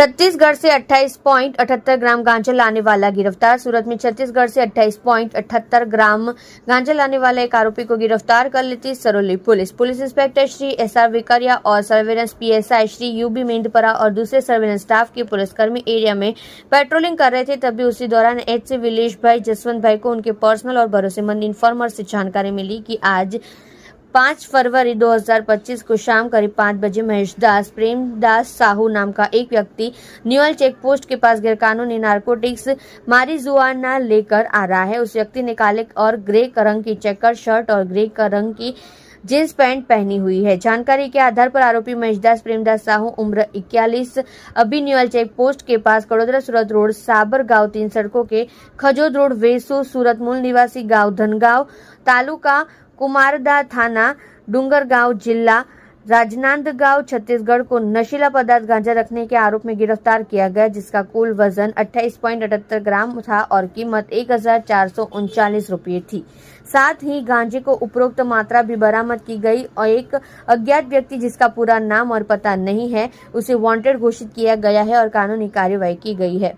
छत्तीसगढ़ से 28.78 ग्राम गांजा लाने वाला गिरफ्तार। सूरत में छत्तीसगढ़ से 28.78 ग्राम गांजा लाने वाला एक आरोपी को गिरफ्तार कर लेती Saroli police inspector Shri SR Vikaria और surveillance PSI Shri UB Mendapara और दूसरे सर्वेलेंस स्टाफ के पुलिसकर्मी एरिया में पेट्रोलिंग कर रहे थे। तभी उसी दौरान एचसी विलेश भाई जसवंत भाई को उनके पर्सनल और भरोसेमंद इन्फॉर्मर से जानकारी मिली कि आज 5 फरवरी 2025 को शाम करीब 5 बजे महेशदास प्रेमदास साहू नाम का एक व्यक्ति न्यूअल चेक पोस्ट के पास गैरकानूनी नारकोटिक्स मारिजुआना लेकर आ रहा है। उस व्यक्ति ने काले और ग्रे रंग की चेकर शर्ट और ग्रे रंग की जींस पैंट पहनी हुई है। जानकारी के आधार पर आरोपी महेशदास प्रेमदास साहू उम्र 41 अभी न्यूअल चेक पोस्ट के पास कड़ोदरा सूरत रोड साबर गांव 3 सड़कों के खजोद रोड वेसू सूरत मूल निवासी गांव धनगांव तालुका कुमारदा थाना डूंगरगांव जिला राजनांदगांव छत्तीसगढ़ को नशीला पदार्थ गांजा रखने के आरोप में गिरफ्तार किया गया, जिसका कुल वजन 28.78 ग्राम था और कीमत 1439 रुपये थी। साथ ही गांजे को उपरोक्त मात्रा भी बरामद की गई और एक अज्ञात व्यक्ति जिसका पूरा नाम और पता नहीं है उसे वांटेड घोषित किया गया है और कानूनी कार्रवाई की गई है।